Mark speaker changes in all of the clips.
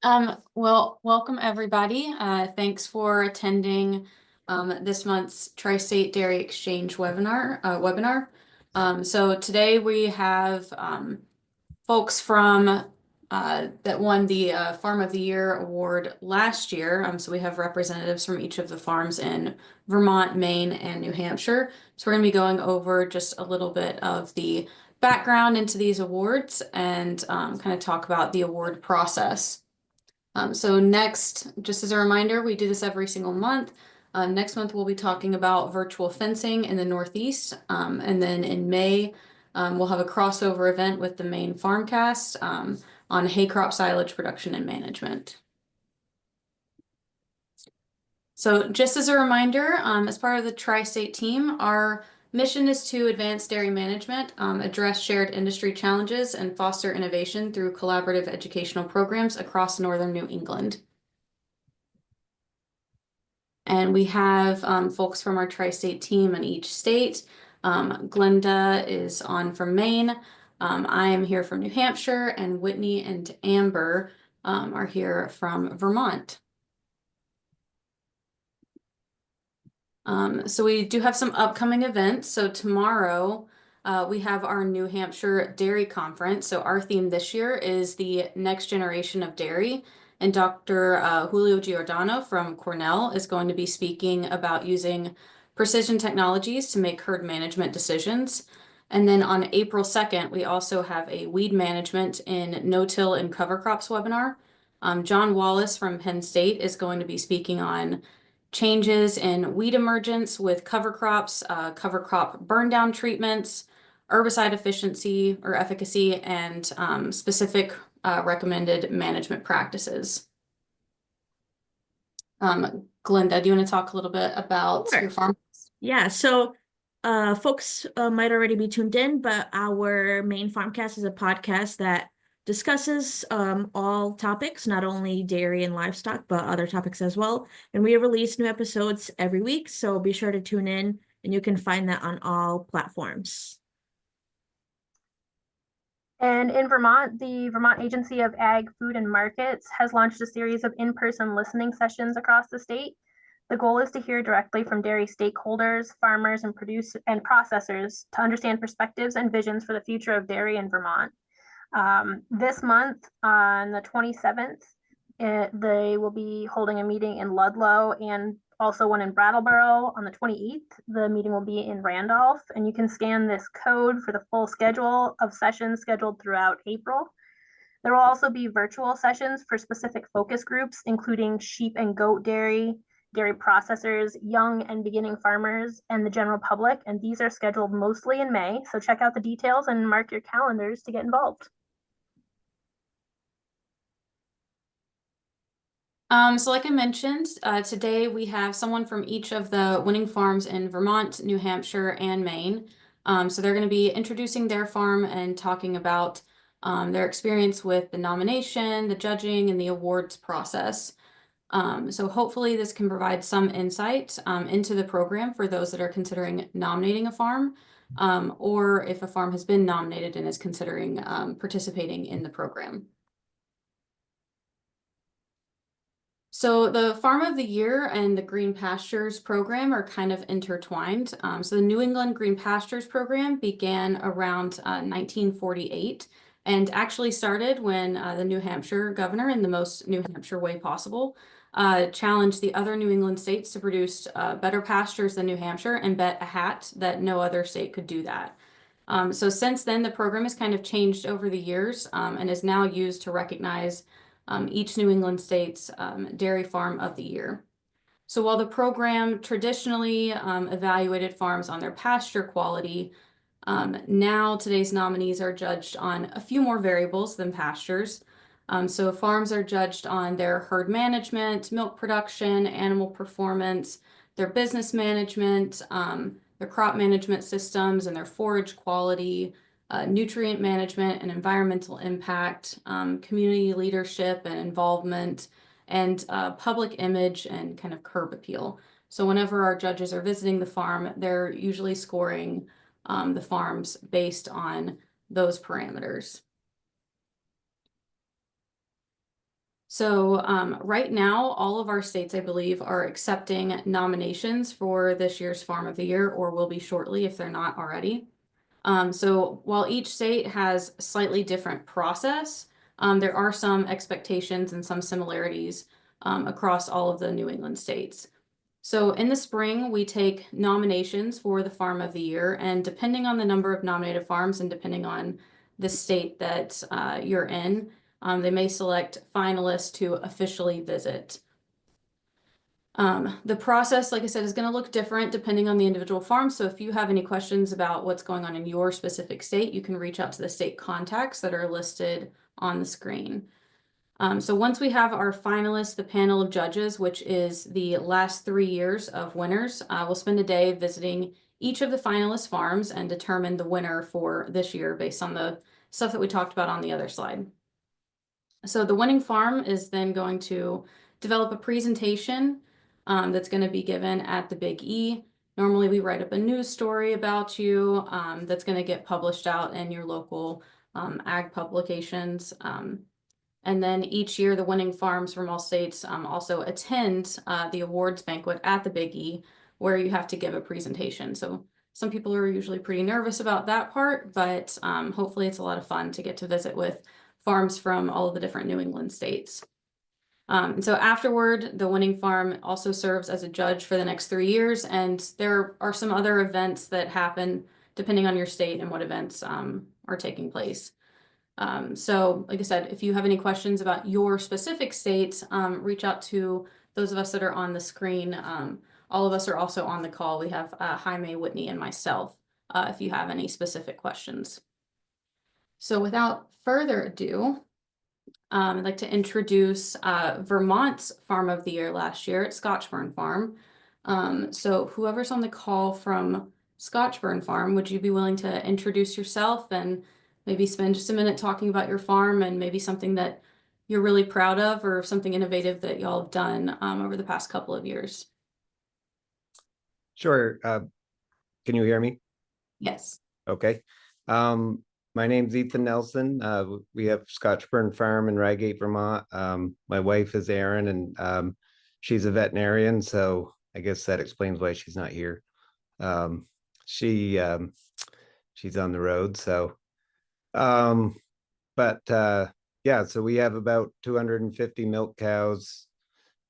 Speaker 1: Well, welcome everybody. Thanks for attending this month's Tri-State Dairy Exchange webinar. So today we have folks from that won the Farm of the Year award last year. So we have representatives from each of the farms in Vermont, Maine, and New Hampshire. So we're going to be going over just a little bit of the background into these awards and kind of talk about the award process. So next, just as a reminder, we do this every single month. Next month, we'll be talking about virtual fencing in the Northeast. And then in May, we'll have a crossover event with the Maine Farmcast on hay crop silage production and management. So just as a reminder, as part of the Tri-State team, our mission is to advance dairy management, address shared industry challenges, and foster innovation through collaborative educational programs across northern New England. And we have folks from our Tri-State team in each state. Glenda is on from Maine. I am here from New Hampshire, and Whitney and Amber are here from Vermont. So we do have some upcoming events. So tomorrow we have our New Hampshire Dairy Conference. So our theme this year is the next generation of dairy. And Dr. Julio Giordano from Cornell is going to be speaking about using precision technologies to make herd management decisions. And then on April 2nd, we also have a weed management in no-till and cover crops webinar. John Wallace from Penn State is going to be speaking on changes in weed emergence with cover crops, cover crop burn down treatments, herbicide efficiency or efficacy, and specific recommended management practices. Glenda, do you want to talk a little bit about your farm?
Speaker 2: Yeah, so folks might already be tuned in, but our Maine Farmcast is a podcast that discusses all topics, not only dairy and livestock, but other topics as well. And we release new episodes every week, so be sure to tune in, and you can find that on all platforms.
Speaker 3: And in Vermont, the Vermont Agency of Ag, Food, and Markets has launched a series of in-person listening sessions across the state. The goal is to hear directly from dairy stakeholders, farmers, and processors to understand perspectives and visions for the future of dairy in Vermont. This month, on the 27th, they will be holding a meeting in Ludlow and also one in Brattleboro. On the 28th, the meeting will be in Randolph, and you can scan this code for the full schedule of sessions scheduled throughout April. There will also be virtual sessions for specific focus groups, including sheep and goat dairy, dairy processors, young and beginning farmers, and the general public, and these are scheduled mostly in May, so check out the details and mark your calendars to get involved.
Speaker 1: So like I mentioned, today we have someone from each of the winning farms in Vermont, New Hampshire, and Maine. So they're going to be introducing their farm and talking about their experience with the nomination, the judging, and the awards process. So hopefully this can provide some insight into the program for those that are considering nominating a farm, or if a farm has been nominated and is considering participating in the program. So the Farm of the Year and the Green Pastures program are kind of intertwined. So the New England Green Pastures program began around 1948 and actually started when the New Hampshire governor, in the most New Hampshire way possible, challenged the other New England states to produce better pastures than New Hampshire and bet a hat that no other state could do that. So since then, the program has kind of changed over the years and is now used to recognize each New England state's dairy farm of the year. So while the program traditionally evaluated farms on their pasture quality, now today's nominees are judged on a few more variables than pastures. So farms are judged on their herd management, milk production, animal performance, their business management, their crop management systems, and their forage quality, nutrient management and environmental impact, community leadership and involvement, and public image and kind of curb appeal. So whenever our judges are visiting the farm, they're usually scoring the farms based on those parameters. So right now, all of our states, I believe, are accepting nominations for this year's Farm of the Year, or will be shortly if they're not already. So while each state has a slightly different process, there are some expectations and some similarities across all of the New England states. So in the spring, we take nominations for the Farm of the Year, and depending on the number of nominated farms and depending on the state that you're in, they may select finalists to officially visit. The process, like I said, is going to look different depending on the individual farm. So if you have any questions about what's going on in your specific state, you can reach out to the state contacts that are listed on the screen. So once we have our finalists, the panel of judges, which is the last 3 years of winners, we'll spend a day visiting each of the finalist farms and determine the winner for this year based on the stuff that we talked about on the other slide. So the winning farm is then going to develop a presentation that's going to be given at the Big E. Normally we write up a news story about you that's going to get published out in your local ag publications. And then each year, the winning farms from all states also attend the awards banquet at the Big E, where you have to give a presentation. So some people are usually pretty nervous about that part, but hopefully it's a lot of fun to get to visit with farms from all of the different New England states. And so afterward, the winning farm also serves as a judge for the next 3 years, and there are some other events that happen depending on your state and what events are taking place. So like I said, if you have any questions about your specific state, reach out to those of us that are on the screen. All of us are also on the call. We have Jaime, Whitney, and myself if you have any specific questions. So without further ado, I'd like to introduce Vermont's Farm of the Year last year at Scotchburn Farm. So whoever's on the call from Scotchburn Farm, would you be willing to introduce yourself and maybe spend just a minute talking about your farm and maybe something that you're really proud of or something innovative that y'all have done over the past couple of years?
Speaker 4: Sure. Can you hear me?
Speaker 1: Yes.
Speaker 4: Okay. My name's Ethan Nelson. We have Scotchburn Farm in Reigate, Vermont. My wife is Erin, and she's a veterinarian, so I guess that explains why she's not here. She's on the road, so yeah, so we have about 250 milk cows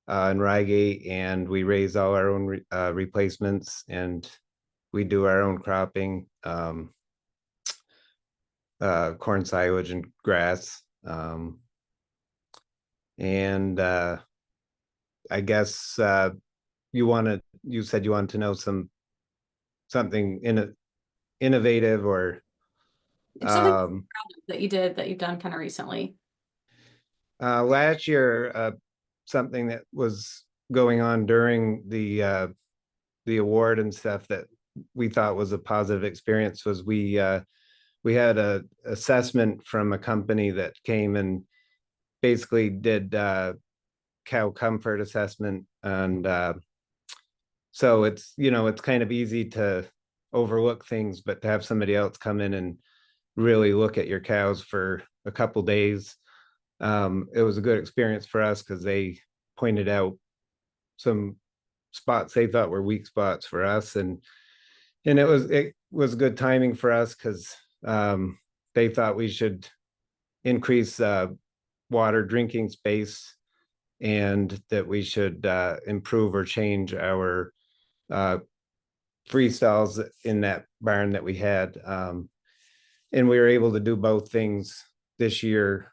Speaker 4: in Reigate, and we raise all our own replacements, and we do our own cropping, corn silage and grass. I guess you said you wanted to know something innovative or
Speaker 1: Something that you've done kind of recently.
Speaker 4: last year, something that was going on during the award and stuff that we thought was a positive experience was we had a assessment from a company that came and basically did cow comfort assessment, and so it's kind of easy to overlook things, but to have somebody else come in and really look at your cows for a couple days, it was a good experience for us because they pointed out some spots they thought were weak spots for us, and it was good timing for us because they thought we should increase water drinking space, and that we should improve or change our free stalls in that barn that we had, and we were able to do both things this year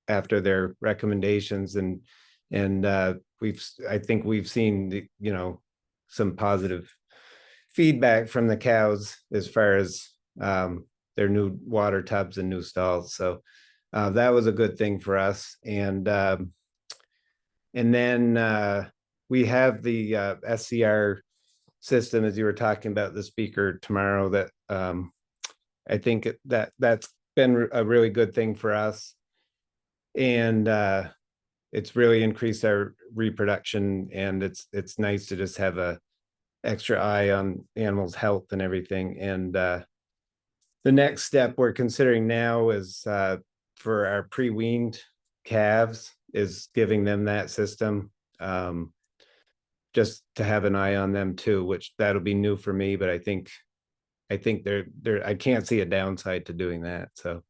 Speaker 4: after their recommendations, and I think we've seen some positive feedback from the cows as far as their new water tubs and new stalls. So that was a good thing for us. And then we have the SCR system, as you were talking about the speaker tomorrow, that I think that's been a really good thing for us. And it's really increased our reproduction, and it's nice to just have a extra eye on animals' health and everything. And the next step we're considering now is for our pre-weaned calves is giving them that system. Just to have an eye on them too, which that'll be new for me, but I think I can't see a downside to doing that. So,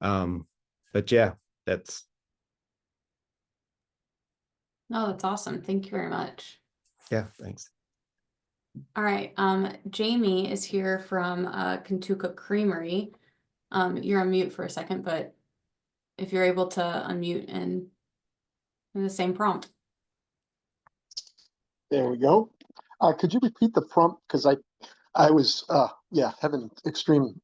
Speaker 4: but yeah, that's.
Speaker 1: No, that's awesome. Thank you very much.
Speaker 4: Yeah, thanks.
Speaker 1: All right. Jamie is here from Kentucky Creamery. You're on mute for a second, but if you're able to unmute and in the same prompt.
Speaker 5: There we go. Could you repeat the prompt? Because I was having extreme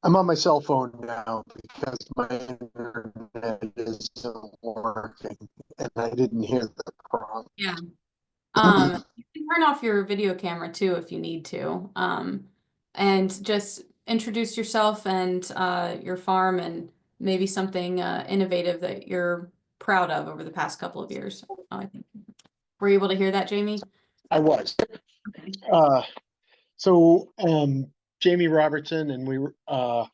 Speaker 5: I'm on my cell phone now because my internet isn't working and I didn't hear the prompt.
Speaker 1: Yeah. You can turn off your video camera too if you need to. And just introduce yourself and your farm and maybe something innovative that you're proud of over the past couple of years. I think. Were you able to hear that, Jamie?
Speaker 5: I was.
Speaker 1: Okay.
Speaker 5: Jamie Robertson, and we were our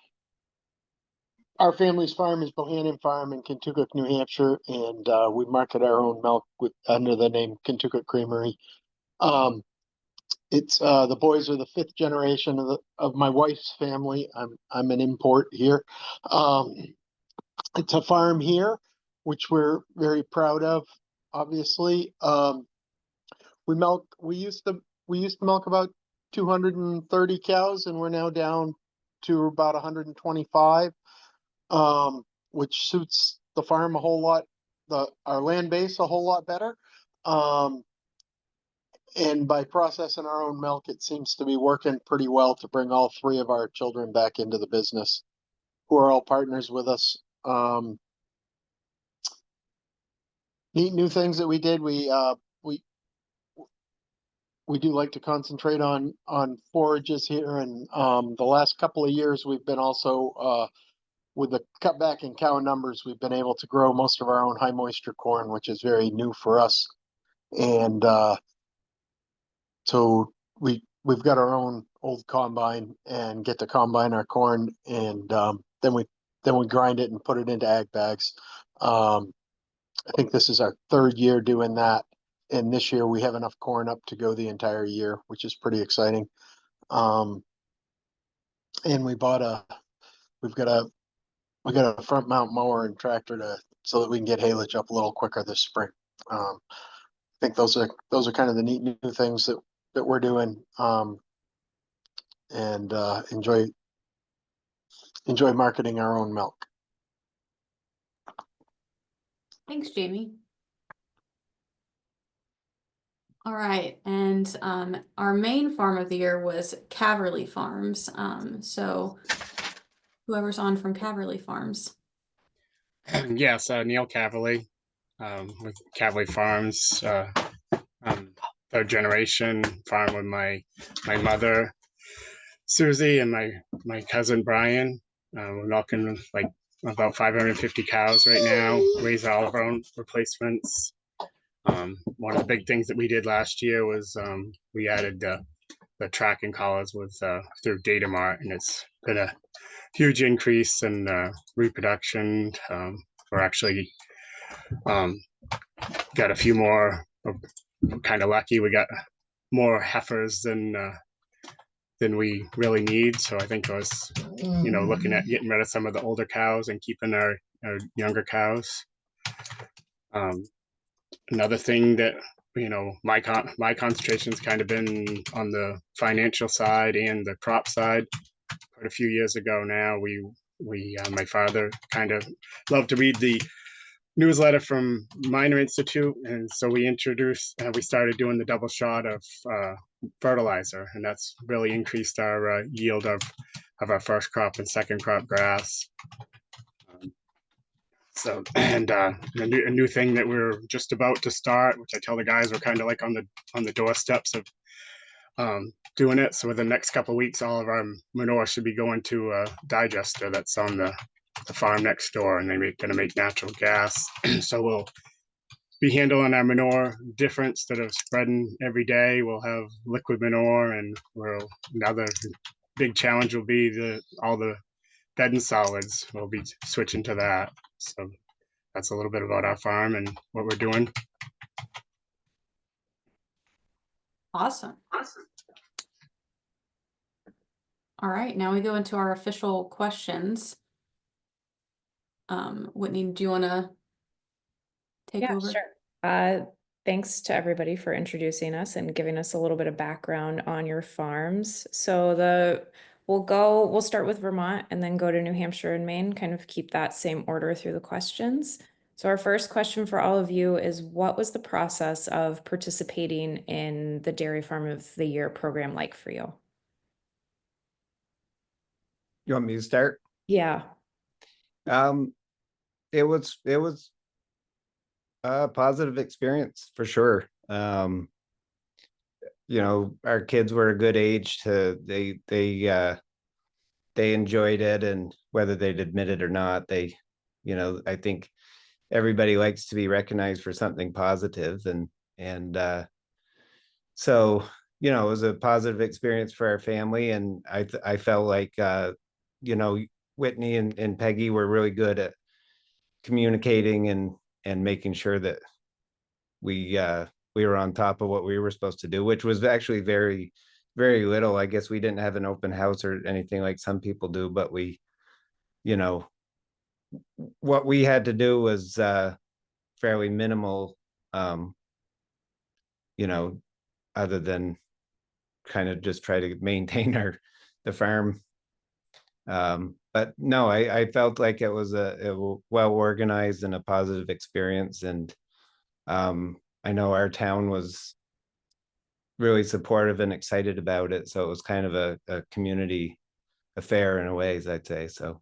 Speaker 5: family's farm is Bohannon Farm in Kentucky, New Hampshire, and we market our own milk under the name Kentucky Creamery. It's the boys are the 5th generation of my wife's family. I'm an import here. It's a farm here, which we're very proud of. Obviously, we used to milk about 230 cows, and we're now down to about 125, which suits the farm a whole lot, our land base a whole lot better. And by processing our own milk, it seems to be working pretty well to bring all 3 of our children back into the business, who are all partners with us. Neat new things that we did. We do like to concentrate on forages here, and the last couple of years we've been also with the cutback in cow numbers, we've been able to grow most of our own high moisture corn, which is very new for us. And so we've got our own old combine and get to combine our corn, and then we grind it and put it into ag bags. I think this is our 3rd year doing that. And this year we have enough corn up to go the entire year, which is pretty exciting. And we've got a front mount mower and tractor so that we can get haylage up a little quicker this spring. I think those are kind of the neat new things that we're doing, and enjoy marketing our own milk.
Speaker 1: Thanks, Jamie. All right, and our main farm of the year was Caverly Farms. So whoever's on from Caverly Farms.
Speaker 6: Yes, Neil Caverly with Caverly Farms. 3rd generation farm with my mother Susie and my cousin Brian. We're milking like about 550 cows right now. Raise all of our own replacements. One of the big things that we did last year was we added the tracking collars through Datamart, and it's been a huge increase in reproduction. We're actually got a few more. We're kind of lucky. We got more heifers than we really need. So I think I was, looking at getting rid of some of the older cows and keeping our younger cows. Another thing that, my concentration's kind of been on the financial side and the crop side. Quite a few years ago now, my father kind of loved to read the newsletter from Minor Institute, and so we started doing the double shot of fertilizer, and that's really increased our yield of our first crop and second crop grass. A new thing that we're just about to start, which I tell the guys we're kind of like on the doorsteps of doing it. So within the next couple of weeks, all of our manure should be going to a digester that's on the farm next door, and they're going to make natural gas. So we'll be handling our manure different. Instead of spreading every day, we'll have liquid manure, and another big challenge will be all the bed and solids. We'll be switching to that. So that's a little bit about our farm and what we're doing.
Speaker 1: Awesome. All right, now we go into our official questions. Whitney, do you want to take
Speaker 7: Yeah,
Speaker 1: over?
Speaker 7: sure. Thanks to everybody for introducing us and giving us a little bit of background on your farms. So we'll start with Vermont and then go to New Hampshire and Maine, kind of keep that same order through the questions. So our first question for all of you is, what was the process of participating in the Dairy Farm of the Year program like for you?
Speaker 4: You want me to start?
Speaker 7: Yeah.
Speaker 4: It was a positive experience for sure. You know, our kids were a good age to they enjoyed it, and whether they'd admit it or not, I think everybody likes to be recognized for something positive, and so it was a positive experience for our family, and I felt like Whitney and Peggy were really good at communicating and making sure that we were on top of what we were supposed to do, which was actually very, very little. I guess we didn't have an open house or anything like some people do, but what we had to do was fairly minimal, other than kind of just try to maintain the farm. But no, I felt like it was a well organized and a positive experience, and I know our town was really supportive and excited about it, so it was kind of a community affair in a ways, I'd say. So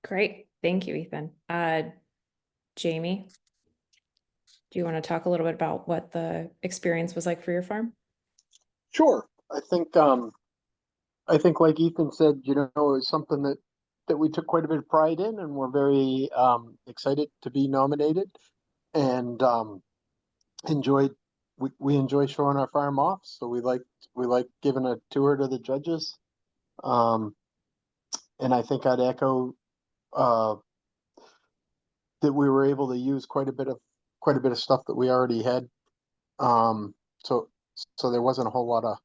Speaker 7: Great. Thank you, Ethan. Jamie, do you want to talk a little bit about what the experience was like for your farm?
Speaker 5: Sure. I think like Ethan said, it was something that we took quite a bit of pride in, and we're very excited to be nominated, and enjoyed we enjoy showing our farm off. So we like giving a tour to the judges. And I think I'd echo that we were able to use quite a bit of stuff that we already had. So there wasn't a whole lot of,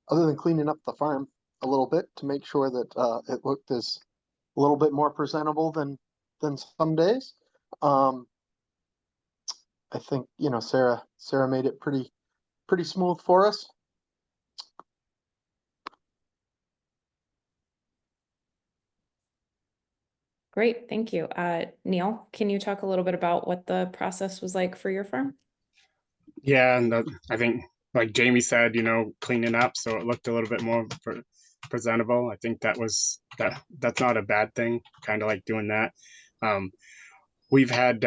Speaker 5: other than cleaning up the farm a little bit to make sure that it looked as a little bit more presentable than some days. I think Sarah made it pretty smooth for us.
Speaker 7: Great, thank you. Neil, can you talk a little bit about what the process was like for your farm?
Speaker 6: Yeah, and I think, like Jamie said, cleaning up so it looked a little bit more presentable. I think that's not a bad thing. Kind of like doing that. We've had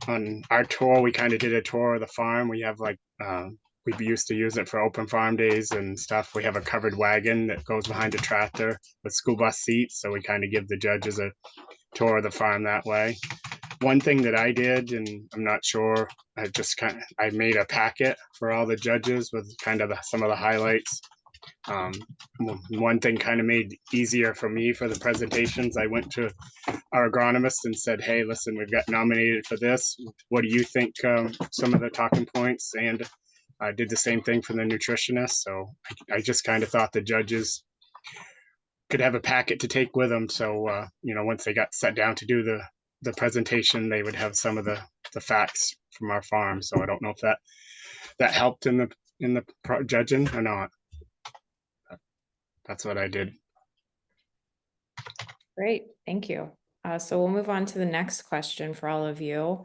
Speaker 6: on our tour, we kind of did a tour of the farm. We have we used to use it for open farm days and stuff. We have a covered wagon that goes behind a tractor with school bus seats, so we kind of give the judges a tour of the farm that way. One thing that I did, and I'm not sure, I made a packet for all the judges with kind of some of the highlights. One thing kind of made easier for me for the presentations. I went to our agronomist and said, "Hey, listen, we've got nominated for this. What do you think? Some of the talking points?" And I did the same thing for the nutritionist. So I just kind of thought the judges could have a packet to take with them. So once they got set down to do the presentation, they would have some of the facts from our farm. So I don't know if that helped in the judging or not. That's what I did.
Speaker 7: Great, thank you. So we'll move on to the next question for all of you.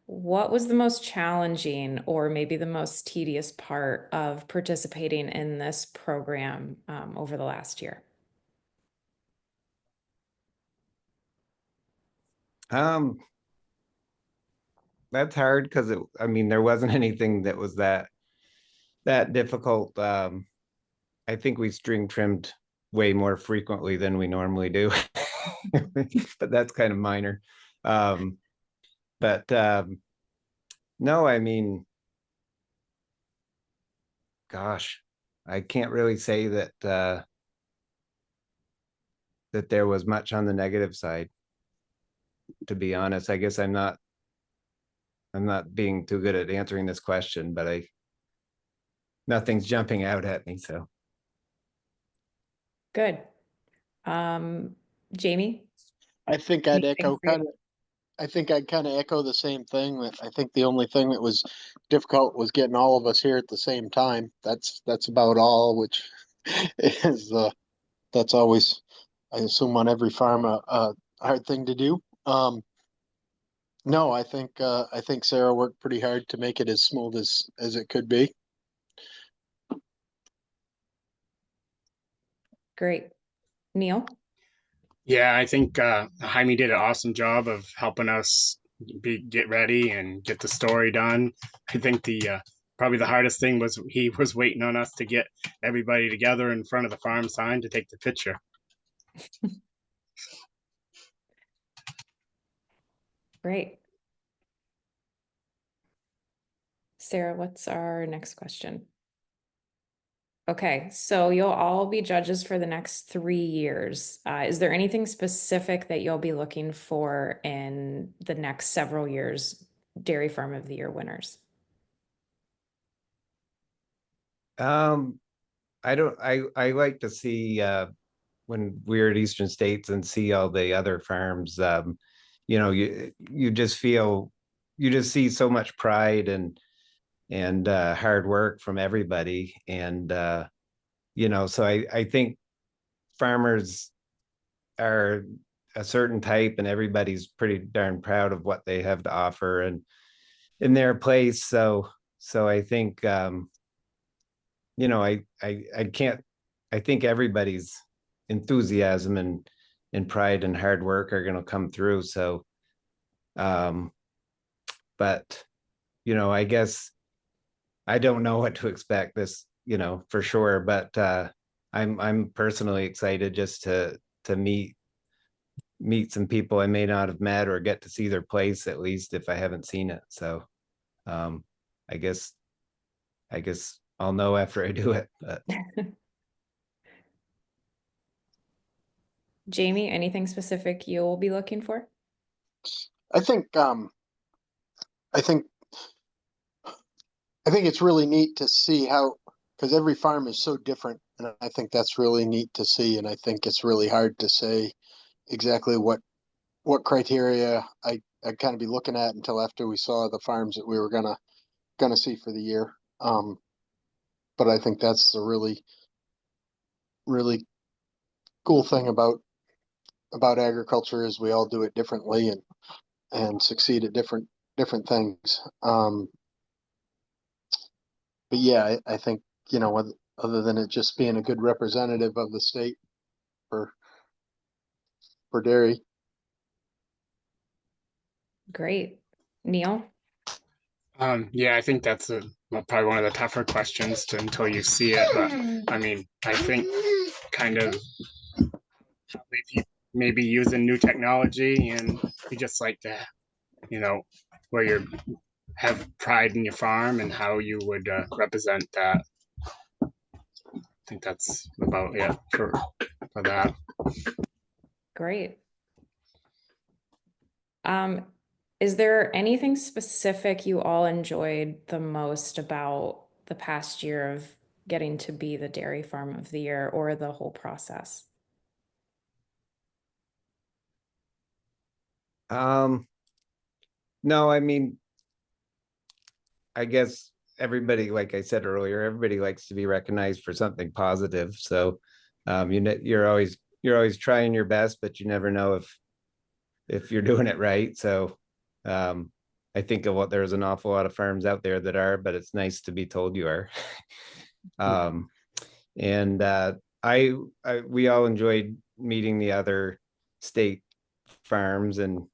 Speaker 7: What was the most challenging or maybe the most tedious part of participating in this program over the last year?
Speaker 4: That's hard because there wasn't anything that was that difficult. I think we string trimmed way more frequently than we normally do, but that's kind of minor. No, gosh, I can't really say that that there was much on the negative side. To be honest, I guess I'm not being too good at answering this question, but nothing's jumping out at me, so.
Speaker 7: Good. Jamie?
Speaker 5: I think I'd
Speaker 7: Anything
Speaker 5: echo
Speaker 7: for you?
Speaker 5: I think I'd kind of echo the same thing. That I think the only thing that was difficult was getting all of us here at the same time. That's about all, which is that's always, I assume, on every farm a hard thing to do. No, I think Sarah worked pretty hard to make it as smooth as it could be.
Speaker 7: Great. Neil?
Speaker 6: Yeah, I think Jaime did an awesome job of helping us get ready and get the story done. I think the probably the hardest thing was he was waiting on us to get everybody together in front of the farm sign to take the picture.
Speaker 7: Great. Sarah, what's our next question? Okay, so you'll all be judges for the next 3 years. Is there anything specific that you'll be looking for in the next several years, Dairy Farm of the Year winners?
Speaker 4: I like to see when we're at Eastern States and see all the other farms, you know, you just see so much pride and hard work from everybody. And you know, so I think farmers are a certain type and everybody's pretty darn proud of what they have to offer and in their place. So I think you know, I think everybody's enthusiasm and pride and hard work are going to come through. So, but, you know, I guess I don't know what to expect this, you know, for sure, but I'm personally excited just to meet some people I may not have met or get to see their place, at least if I haven't seen it. So I guess I'll know after I do it. But
Speaker 7: Jamie, anything specific you'll be looking for?
Speaker 5: I think I think it's really neat to see how, because every farm is so different, and I think that's really neat to see. And I think it's really hard to say exactly what criteria I'd kind of be looking at until after we saw the farms that we were gonna see for the year. But I think that's the really cool thing about agriculture is we all do it differently and succeed at different things. But yeah, I think, you know, other than it just being a good representative of the state for dairy.
Speaker 7: Great. Neil?
Speaker 6: Yeah, I think that's probably one of the tougher questions until you see it. But I mean, I think kind of maybe using new technology and you just like to, you know, where you have pride in your farm and how you would represent that. I think that's about it for that.
Speaker 7: Great. Is there anything specific you all enjoyed the most about the past year of getting to be the Dairy Farm of the Year or the whole process?
Speaker 4: No, I mean, I guess everybody, like I said earlier, everybody likes to be recognized for something positive. So you're always trying your best, but you never know if you're doing it right. So I think there's an awful lot of farms out there that are, but it's nice to be told you are. And we all enjoyed meeting the other state farms and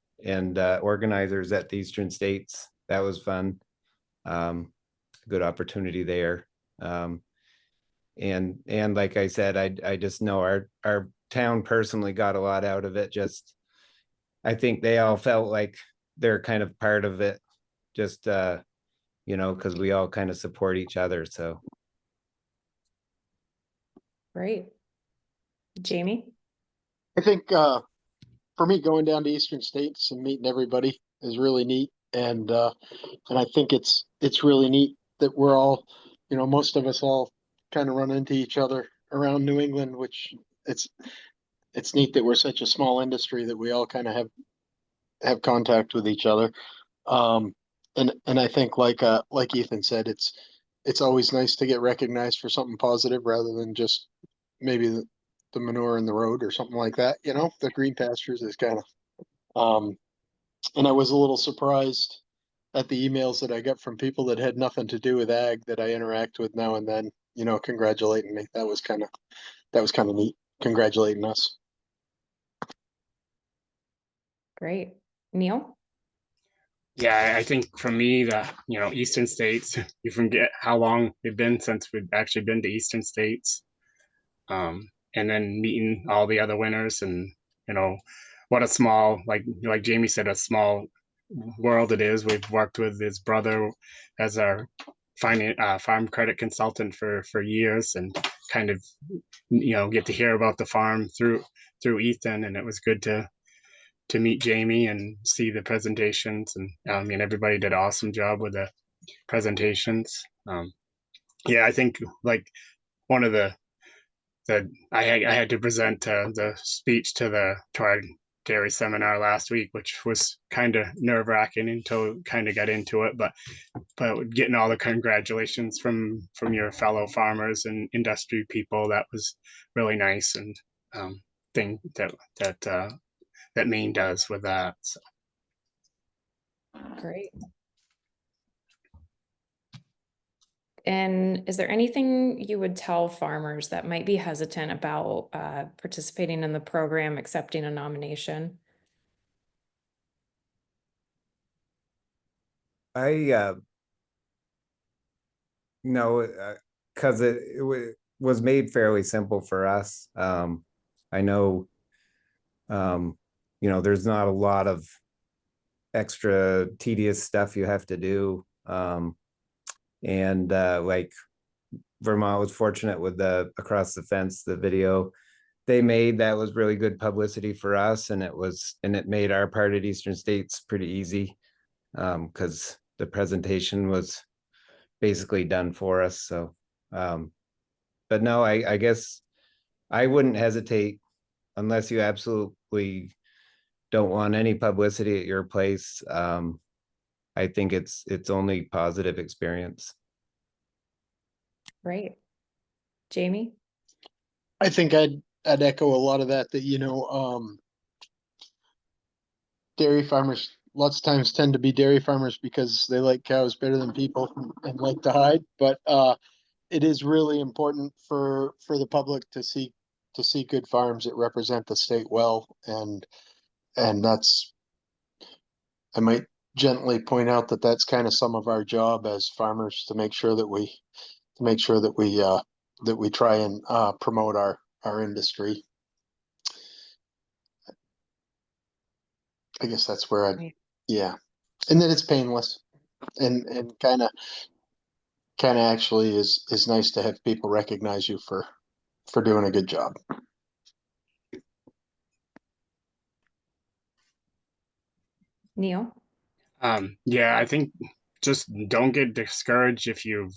Speaker 4: organizers at the Eastern States. That was fun. Good opportunity there. And like I said, I just know our town personally got a lot out of it. Just I think they all felt like they're kind of part of it, just you know, because we all kind of support each other. So
Speaker 7: Great. Jamie?
Speaker 5: I think for me, going down to Eastern States and meeting everybody is really neat, and I think it's really neat that we're all, most of us all kind of run into each other around New England, which it's it's neat that we're such a small industry that we all kind of have contact with each other. Um, and I think like Ethan said, it's always nice to get recognized for something positive rather than just maybe the manure in the road or something like that. The green pastures is kind of and I was a little surprised at the emails that I got from people that had nothing to do with ag that I interact with now and then, congratulating me. That was kind of neat. Congratulating us.
Speaker 7: Great. Neil?
Speaker 6: Yeah, I think for me, Eastern States, you forget how long it's been since we've actually been to Eastern States. And then meeting all the other winners, and what a small, like Jamie said, a small world it is. We've worked with his brother as our farm credit consultant for years, and kind of get to hear about the farm through Ethan, and it was good to meet Jamie and see the presentations, and everybody did an awesome job with the presentations. Yeah, I think like one of the I had to present the speech to our dairy seminar last week, which was kind of nerve-wracking until kind of got into it. But getting all the congratulations from your fellow farmers and industry people, that was really nice, and thing that Maine does with that. So.
Speaker 7: Great. And is there anything you would tell farmers that might be hesitant about participating in the program, accepting a nomination?
Speaker 4: No, because was made fairly simple for us. I know, there's not a lot of extra tedious stuff you have to do. And like Vermont was fortunate with the Across the Fence, the video they made, that was really good publicity for us, and it made our part at Eastern States pretty easy, because the presentation was basically done for us. So but no, I guess I wouldn't hesitate unless you absolutely don't want any publicity at your place. I think it's only positive experience.
Speaker 7: Right. Jamie?
Speaker 5: I think I'd echo a lot of that, dairy farmers lots of times tend to be dairy farmers because they like cows better than people and like to hide. But it is really important for the public to see good farms that represent the state well, and that's, I might gently point out that that's kind of some of our job as farmers, to make sure that we try and promote our industry. I guess that's where
Speaker 7: Right.
Speaker 5: yeah, and then it's painless, and kind of actually is nice to have people recognize you for doing a good job.
Speaker 7: Neil?
Speaker 6: Yeah, I think just don't get discouraged if you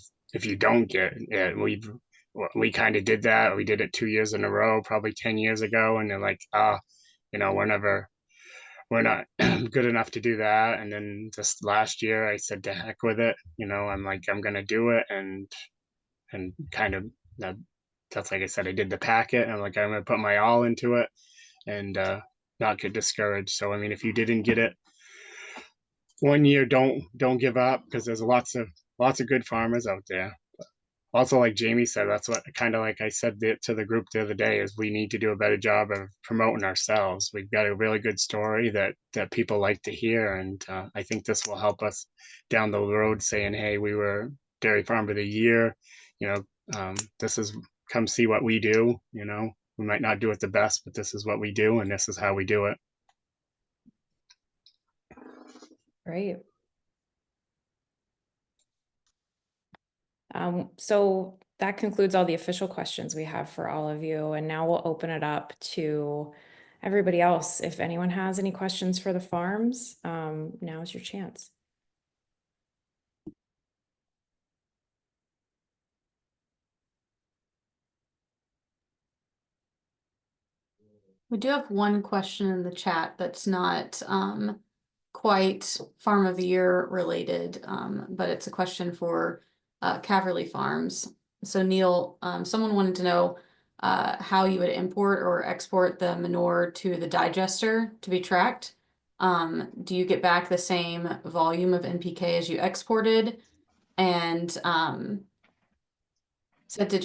Speaker 6: don't get it. We kind of did that. We did it 2 years in a row, probably 10 years ago, and they're like, we're not good enough to do that. And then just last year, I said to heck with it. I'm like, I'm gonna do it, and kind of that's like I said, I did the packet, and I'm like, I'm gonna put my all into it, and not get discouraged. So I mean, if you didn't get it one year, don't give up, because there's lots of good farmers out there. But also, like Jamie said, that's what kind of like I said to the group the other day, is we need to do a better job of promoting ourselves. We've got a really good story that people like to hear, and I think this will help us down the road, saying, hey, we were Dairy Farm of the Year. This is, come see what we do. We might not do it the best, but this is what we do, and this is how we do it.
Speaker 7: Right. So that concludes all the official questions we have for all of you. And now we'll open it up to everybody else, if anyone has any questions for the farms, now is your chance.
Speaker 1: We do have one question in the chat that's not quite farm of the year related, but it's a question for Caverly Farms. So Neil, someone wanted to know how you would import or export the manure to the digester to be tracked. Do you get back the same volume of NPK as you exported? And so did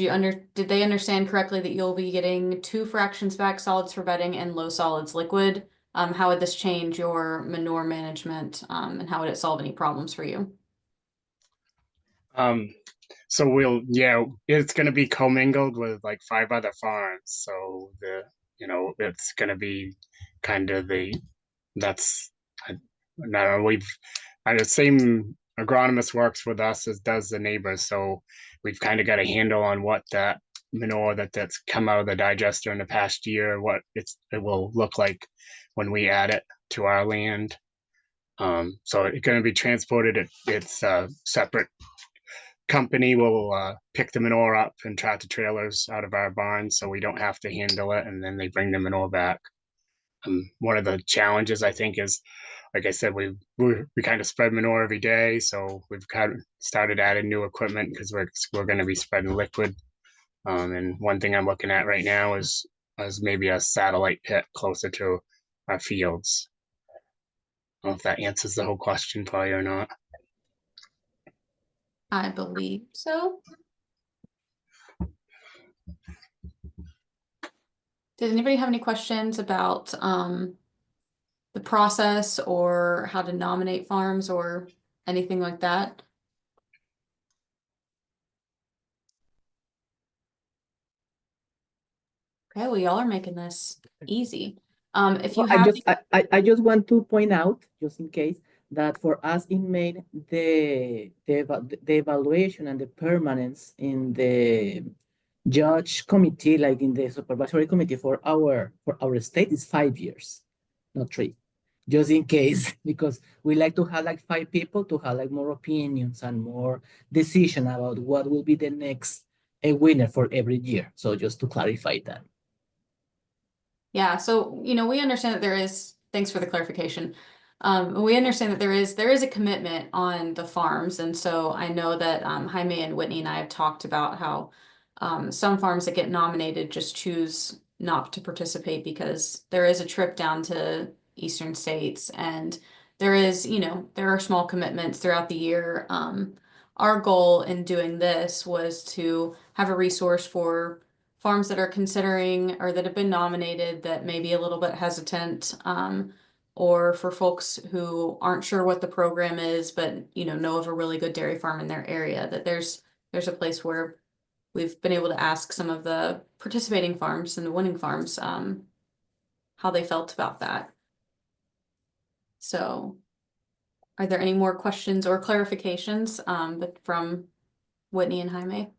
Speaker 1: they understand correctly that you'll be getting 2 fractions back, solids for bedding and low solids liquid? How would this change your manure management, and how would it solve any problems for you?
Speaker 6: So it's going to be commingled with like 5 other farms. So it's going to be kind of the same agronomist works with us as does the neighbors. So we've kind of got a handle on what that manure that's come out of the digester in the past year, what it will look like when we add it to our land. So it's going to be transported. It's a separate company will pick the manure up and tractor trailers out of our barn, so we don't have to handle it, and then they bring the manure back. One of the challenges I think is, like I said, we kind of spread manure every day, so we've kind of started adding new equipment because we're going to be spreading liquid. And one thing I'm looking at right now is maybe a satellite pit closer to our fields. I don't know if that answers the whole question for you or not.
Speaker 1: I believe so. Does anybody have any questions about the process or how to nominate farms or anything like that? Okay, well, y'all are making this easy. If you have
Speaker 8: I just want to point out, just in case, that for us in Maine, the evaluation and the permanence in the judge committee, like in the supervisory committee for our state, is 5 years, not 3. Just in case, because we like to have like 5 people to have like more opinions and more decision about what will be the next winner for every year. So just to clarify that.
Speaker 1: Yeah, so we understand that thanks for the clarification. We understand that there is a commitment on the farms, and so I know that Jaime and Whitney and I have talked about how some farms that get nominated just choose not to participate because there is a trip down to eastern states, and there are small commitments throughout the year. Our goal in doing this was to have a resource for farms that are considering or that have been nominated that may be a little bit hesitant, or for folks who aren't sure what the program is, but know of a really good dairy farm in their area, that there's a place where we've been able to ask some of the participating farms and the winning farms how they felt about that. So are there any more questions or clarifications from Whitney and Jaime?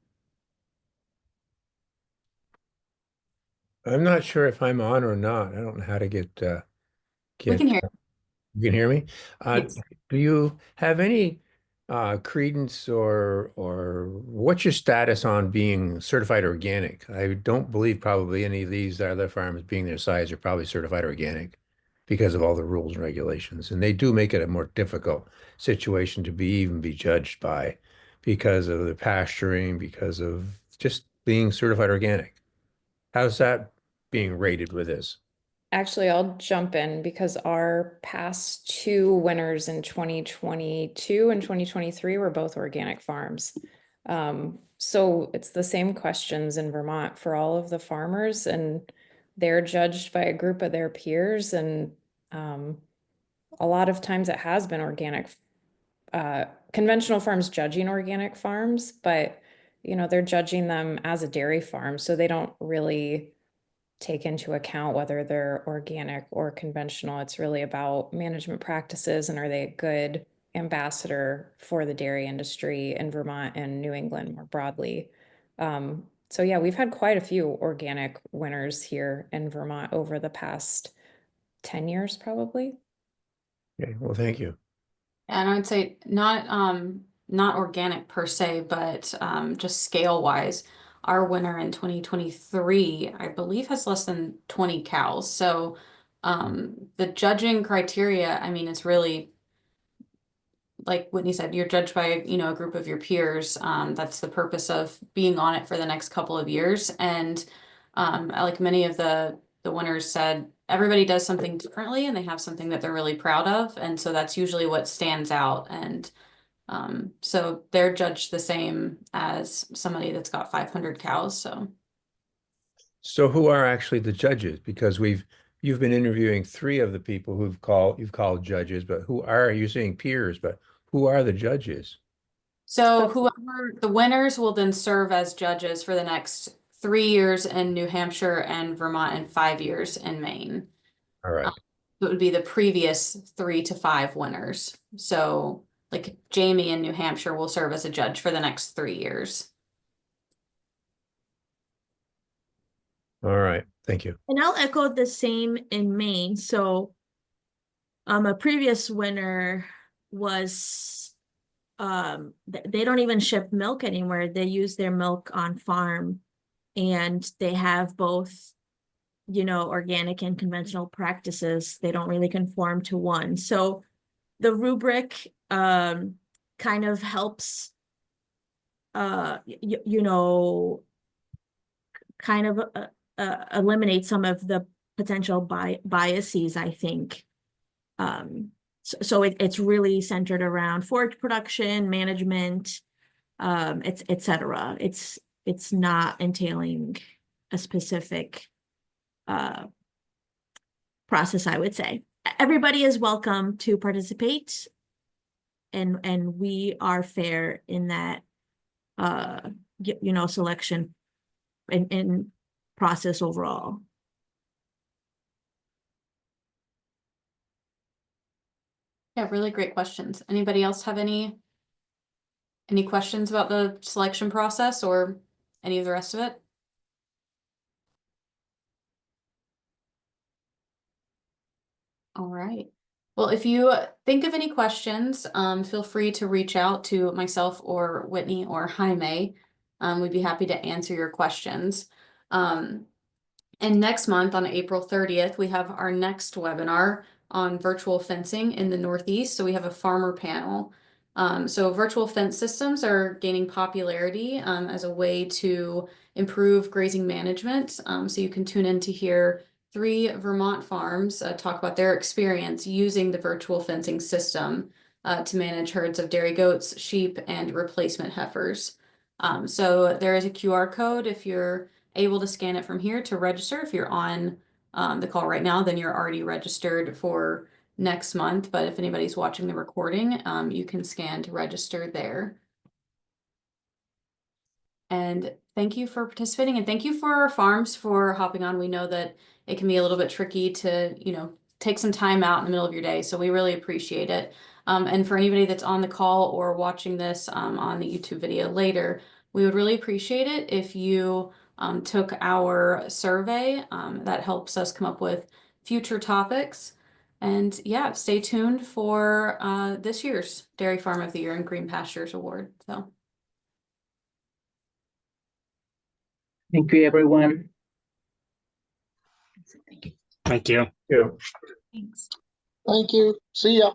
Speaker 9: I'm not sure if I'm on or not. I don't know how to get
Speaker 1: We can hear
Speaker 9: You can hear me?
Speaker 1: Yes.
Speaker 9: Do you have any credence or what's your status on being certified organic? I don't believe probably any of these other farms being their size are probably certified organic because of all the rules and regulations. And they do make it a more difficult situation to even be judged by because of the pasturing, because of just being certified organic. How's that being rated with this?
Speaker 7: Actually, I'll jump in because our past 2 winners in 2022 and 2023 were both organic farms. So it's the same questions in Vermont for all of the farmers, and they're judged by a group of their peers. And a lot of times it has been organic, conventional farms judging organic farms, but they're judging them as a dairy farm, so they don't really take into account whether they're organic or conventional. It's really about management practices and are they a good ambassador for the dairy industry in Vermont and New England more broadly. So yeah, we've had quite a few organic winners here in Vermont over the past 10 years, probably.
Speaker 9: Okay, well, thank you.
Speaker 1: And I'd say not organic per se, but just scale wise, our winner in 2023, I believe, has less than 20 cows. So the judging criteria, I mean, it's really like Whitney said, you're judged by, you know, a group of your peers. That's the purpose of being on it for the next couple of years. And like many of the winners said, everybody does something differently and they have something that they're really proud of. And so that's usually what stands out. And so they're judged the same as somebody that's got 500 cows.
Speaker 9: So who are actually the judges? Because you've been interviewing three of the people you've called judges, but who are you saying peers, but who are the judges?
Speaker 1: So whoever the winners will then serve as judges for the next 3 years in New Hampshire and Vermont and 5 years in Maine.
Speaker 9: All right.
Speaker 1: It would be the previous 3 to 5 winners. So like Jamie in New Hampshire will serve as a judge for the next 3 years.
Speaker 9: All right. Thank you.
Speaker 2: And I'll echo the same in Maine. So a previous winner was they don't even ship milk anymore. They use their milk on farm, and they have both, you know, organic and conventional practices. They don't really conform to one. So the rubric kind of helps you know, kind of eliminate some of the potential biases, I think. So it's really centered around forage production, management, et cetera. It's not entailing a specific process, I would say. Everybody is welcome to participate, and we are fair in that you know, selection and process overall.
Speaker 1: Yeah, really great questions. Anybody else have any questions about the selection process or any of the rest of it? All right. Well, if you think of any questions, feel free to reach out to myself or Whitney or Jaime. We'd be happy to answer your questions. And next month on April 30th, we have our next webinar on virtual fencing in the Northeast. So we have a farmer panel. So virtual fence systems are gaining popularity as a way to improve grazing management. So you can tune in to hear 3 Vermont farms talk about their experience using the virtual fencing system to manage herds of dairy goats, sheep, and replacement heifers. So there is a QR code if you're able to scan it from here to register. If you're on the call right now, then you're already registered for next month. But if anybody's watching the recording, you can scan to register there. And thank you for participating, and thank you for our farms for hopping on. We know that it can be a little bit tricky to, you know, take some time out in the middle of your day. So we really appreciate it. And for anybody that's on the call or watching this on the YouTube video later, we would really appreciate it if you took our survey. That helps us come up with future topics. And yeah, stay tuned for this year's Dairy Farm of the Year and Green Pastures Award. So
Speaker 8: Thank you, everyone.
Speaker 6: Thank you.
Speaker 9: Yeah.
Speaker 1: thanks.
Speaker 5: Thank you. See ya.